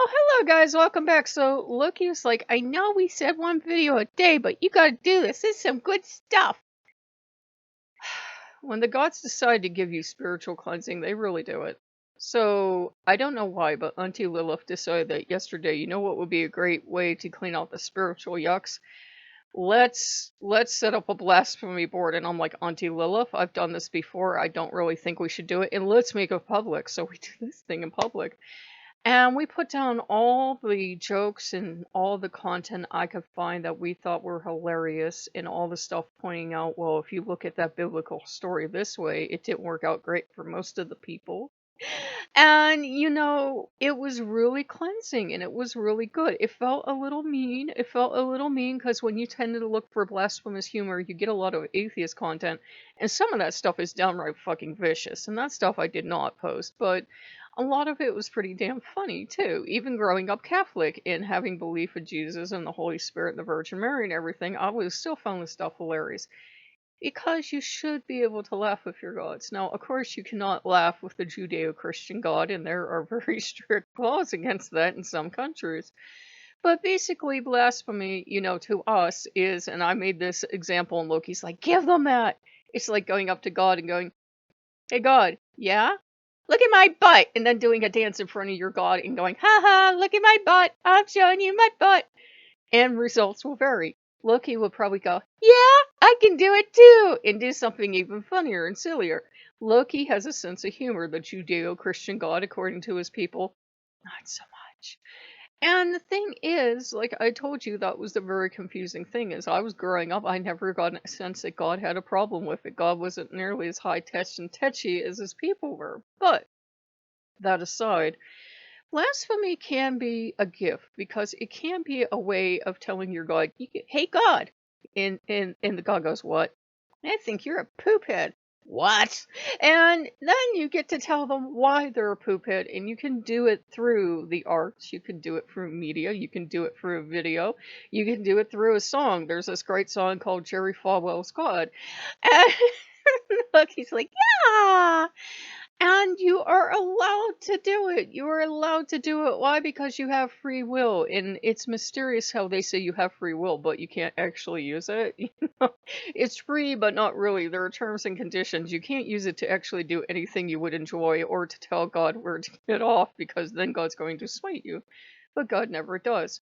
Oh, hello guys, welcome back. So Loki was like, I know we said one video a day, but you gotta do this. This is some good stuff. When the gods decide to give you spiritual cleansing, they really do it. So I don't know why, but Auntie Lilith decided that yesterday, you know what would be a great way to clean out the spiritual yucks? Let's set up a blasphemy board. And I'm like, Auntie Lilith, I've done this before. I don't really think we should do it. And let's make it public. So we do this thing in public. And we put down all the jokes and all the content I could find that we thought were hilarious, and all the stuff pointing out, well, if you look at that biblical story this way, it didn't work out great for most of the people. And, it was really cleansing and it was really good. It felt a little mean. It felt a little mean because when you tend to look for blasphemous humor, you get a lot of atheist content. And some of that stuff is downright fucking vicious. And that stuff I did not post. But a lot of it was pretty damn funny, too. Even growing up Catholic and having belief in Jesus and the Holy Spirit and the Virgin Mary and everything, I was still found the stuff hilarious. Because you should be able to laugh with your gods. Now, of course, you cannot laugh with the Judeo-Christian God, and there are very strict laws against that in some countries. But basically, blasphemy, to us is, and I made this example, and Loki's like, give them that! It's like going up to God and going, hey God, yeah? Look at my butt! And then doing a dance in front of your God and going, ha ha, look at my butt! I'm showing you my butt! And results will vary. Loki will probably go, yeah, I can do it too, and do something even funnier and sillier. Loki has a sense of humor, the Judeo-Christian god, according to his people. Not so much. And the thing is, like I told you, that was the very confusing thing. As I was growing up, I never got a sense that God had a problem with it. God wasn't nearly as high-tech and tetchy as his people were. But, that aside, blasphemy can be a gift because it can be a way of telling your God, "Hey God," and the God goes, "What? I think you're a poophead." What? And then you get to tell them why they're a poophead, and you can do it through the arts. You can do it through media. You can do it through a video. You can do it through a song. There's this great song called Jerry Falwell's God, and look, he's like, yeah. And you are allowed to do it. You are allowed to do it. Why? Because you have free will. And it's mysterious how they say you have free will, but you can't actually use it. It's free, but not really. There are terms and conditions. You can't use it to actually do anything you would enjoy or to tell God where to get off, because then God's going to smite you. But God never does.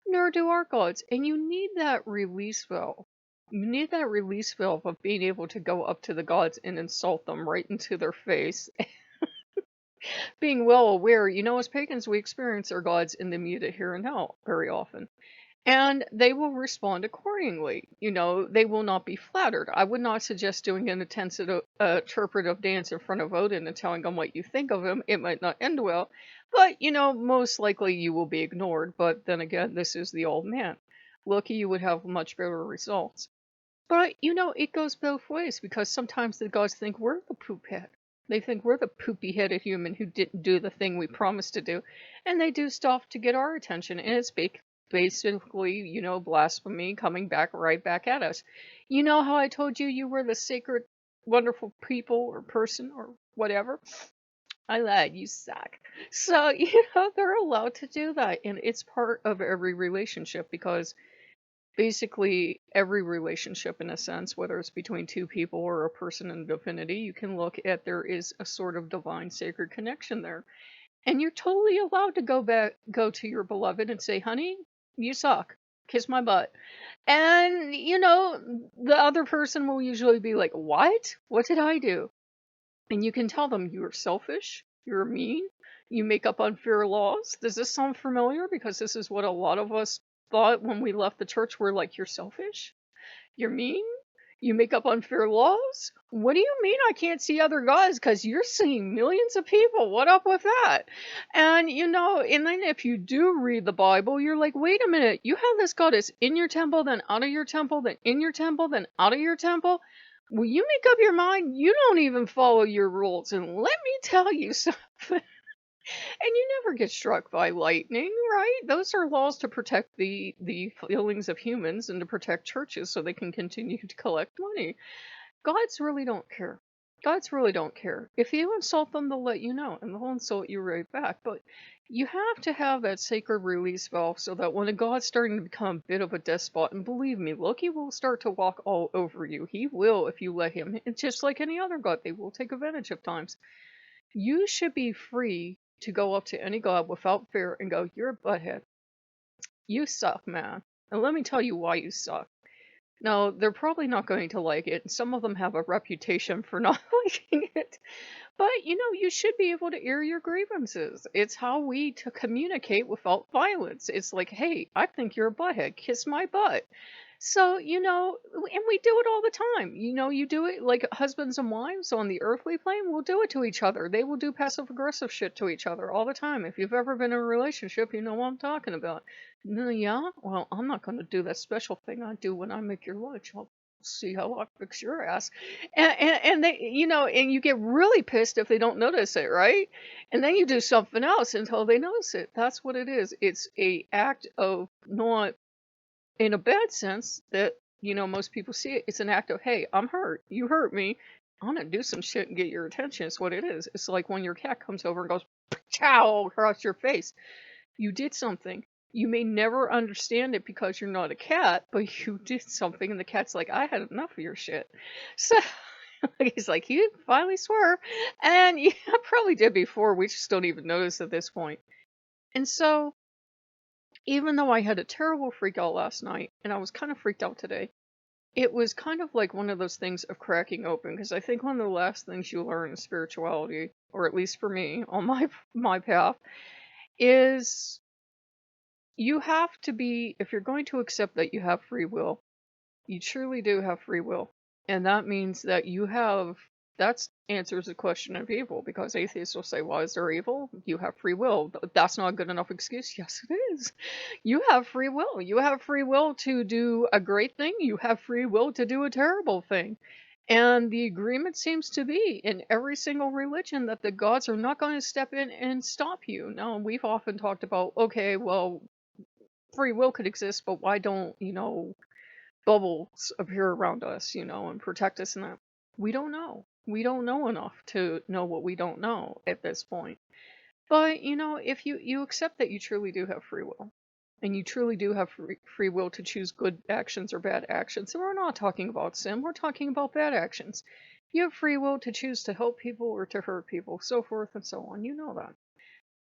Nor do our gods. And you need that release valve. You need that release valve of being able to go up to the gods and insult them right into their face. Being well aware, as pagans, we experience our gods in the immediate here and now very often. And they will respond accordingly. They will not be flattered. I would not suggest doing an interpretive dance in front of Odin and telling him what you think of him. It might not end well. But, most likely you will be ignored. But then again, this is the old man. Loki, you would have much better results. But, it goes both ways, because sometimes the gods think we're the poop head. They think we're the poopy-headed human who didn't do the thing we promised to do. And they do stuff to get our attention. And it's basically, blasphemy coming right back at us. You know how I told you you were the sacred, wonderful people or person or whatever? I lied, you suck. So, they're allowed to do that. And it's part of every relationship, because basically every relationship, in a sense, whether it's between two people or a person and divinity, you can look at, there is a sort of divine sacred connection there. And you're totally allowed to go to your beloved and say, honey, you suck. Kiss my butt. And, the other person will usually be like, what? What did I do? And you can tell them, you're selfish, you're mean, you make up unfair laws. Does this sound familiar? Because this is what a lot of us thought when we left the church. We're like, you're selfish, you're mean, you make up unfair laws? What do you mean I can't see other gods? Because you're seeing millions of people. What up with that? And, and then if you do read the Bible, you're like, wait a minute, you have this goddess in your temple, then out of your temple, then in your temple, then out of your temple. Will you make up your mind? You don't even follow your rules. And let me tell you something. And you never get struck by lightning, right? Those are laws to protect the feelings of humans and to protect churches so they can continue to collect money. Gods really don't care. Gods really don't care. If you insult them, they'll let you know, and they'll insult you right back. But you have to have that sacred release valve so that when a god's starting to become a bit of a despot, and believe me, Loki will start to walk all over you. He will if you let him. It's just like any other god, they will take advantage of times. You should be free to go up to any god without fear and go, "You're a butthead. You suck, man. And let me tell you why you suck." Now, they're probably not going to like it. Some of them have a reputation for not liking it. But, you should be able to air your grievances. It's how we to communicate without violence. It's like, "Hey, I think you're a butthead. Kiss my butt." So, and we do it all the time. You do it like husbands and wives on the earthly plane will do it to each other. They will do passive aggressive shit to each other all the time. If you've ever been in a relationship, you know what I'm talking about. No, yeah? Well, I'm not going to do that special thing I do when I make your lunch. I'll see how I fix your ass. And they, and you get really pissed if they don't notice it, right? And then you do something else until they notice it. That's what it is. It's a act of not in a bad sense that, most people see it. It's an act of, "Hey, I'm hurt. You hurt me. I'm gonna do some shit and get your attention." It's what it is. It's like when your cat comes over and goes, "Chow," across your face. You did something. You may never understand it because you're not a cat, but you did something, and the cat's like, "I had enough of your shit." So he's like, "You finally swear," and yeah, I probably did before. We just don't even notice at this point. And so, even though I had a terrible freak out last night, and I was kind of freaked out today, it was kind of like one of those things of cracking open, because I think one of the last things you learn in spirituality, or at least for me on my path, is you have to be, if you're going to accept that you have free will, you truly do have free will. And that means that that answers the question of evil, because atheists will say, "Why is there evil? You have free will." That's not a good enough excuse. Yes, it is. You have free will. You have free will to do a great thing. You have free will to do a terrible thing. And the agreement seems to be in every single religion that the gods are not going to step in and stop you. Now, we've often talked about, okay, well, free will could exist, but why don't, bubbles appear around us, and protect us in that? We don't know. We don't know enough to know what we don't know at this point. But, if you accept that you truly do have free will, and you truly do have free will to choose good actions or bad actions, and we're not talking about sin, we're talking about bad actions. You have free will to choose to help people or to hurt people, so forth and so on. You know that.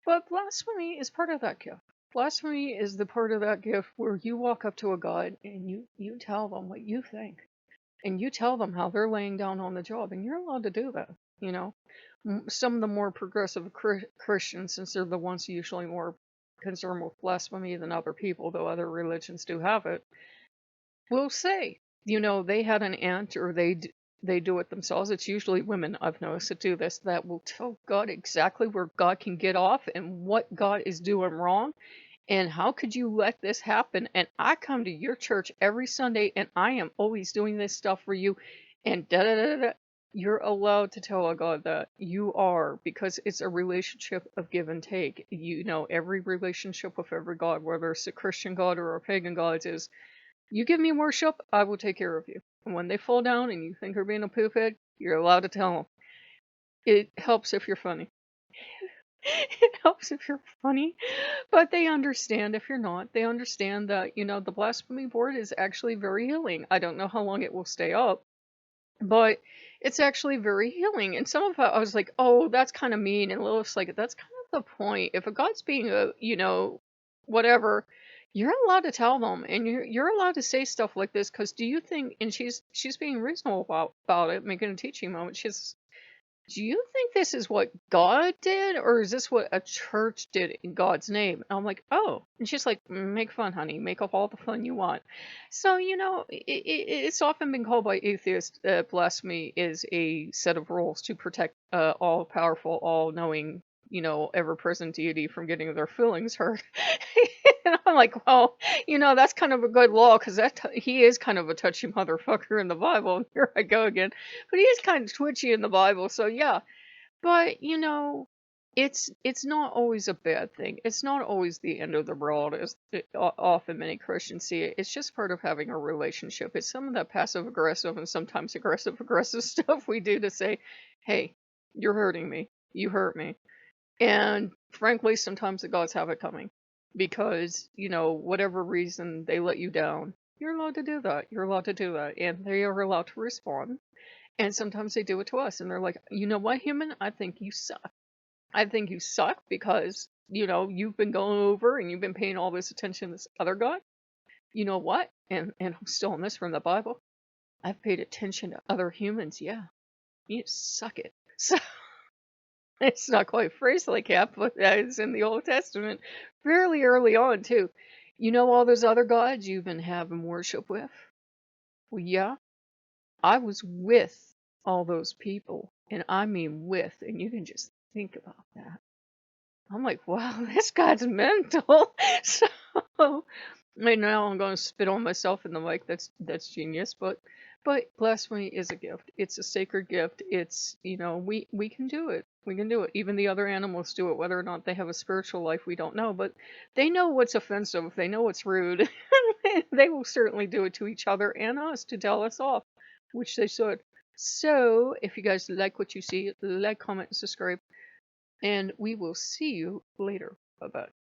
But blasphemy is part of that gift. Blasphemy is the part of that gift where you walk up to a god and you tell them what you think. And you tell them how they're laying down on the job. And you're allowed to do that, Some of the more progressive Christians, since they're the ones usually more concerned with blasphemy than other people, though other religions do have it, will say, they had an aunt, or they do it themselves. It's usually women, I've noticed, that do this, that will tell God exactly where God can get off and what God is doing wrong. And how could you let this happen? And I come to your church every Sunday and I am always doing this stuff for you. And da da da da. You're allowed to tell a God that. You are, because it's a relationship of give and take. Every relationship with every God, whether it's a Christian God or a pagan God, is, you give me worship, I will take care of you. And when they fall down and you think they're being a poophead, you're allowed to tell them. It helps if you're funny. It helps if you're funny, but they understand if you're not. They understand that, the blasphemy board is actually very healing. I don't know how long it will stay up, but it's actually very healing. And some of it, I was like, "Oh, that's kind of mean." And Lilith's like, "That's kind of the point. If a god's being whatever, you're allowed to tell them, and you're allowed to say stuff like this, because do you think," and she's being reasonable about it, making a teaching moment. "Do you think this is what God did, or is this what a church did in God's name?" And I'm like, "Oh." And she's like, "Make fun, honey. Make up all the fun you want." So, it's often been called by atheists that blasphemy is a set of rules to protect all-powerful, all-knowing, ever-present deity from getting their feelings hurt. And I'm like, well, that's kind of a good law, because he is kind of a touchy motherfucker in the Bible. And here I go again. But he is kind of twitchy in the Bible, so yeah. But, It's not always a bad thing. It's not always the end of the world, as often many Christians see it. It's just part of having a relationship. It's some of that passive aggressive and sometimes aggressive stuff we do to say, "Hey, you're hurting me. You hurt me." And frankly, sometimes the gods have it coming because, whatever reason they let you down, you're allowed to do that. You're allowed to do that. And they are allowed to respond. And sometimes they do it to us. And they're like, you know what, human? I think you suck. I think you suck because, you've been going over and you've been paying all this attention to this other guy. You know what? And I'm stealing this from the Bible. I've paid attention to other humans. Yeah. You suck it. So it's not quite phrased like that, but that is in the Old Testament fairly early on, too. You know all those other gods you've been having worship with? Well, yeah, I was with all those people, and I mean with, and you can just think about that. I'm like, wow, this guy's mental. So, and now I'm going to spit on myself in the mic. That's genius. But blasphemy is a gift. It's a sacred gift. It's we can do it. We can do it. Even the other animals do it. Whether or not they have a spiritual life, we don't know. But they know what's offensive. They know what's rude. They will certainly do it to each other and us to tell us off, which they should. So, if you guys like what you see, like, comment, and subscribe. And we will see you later. Bye bye.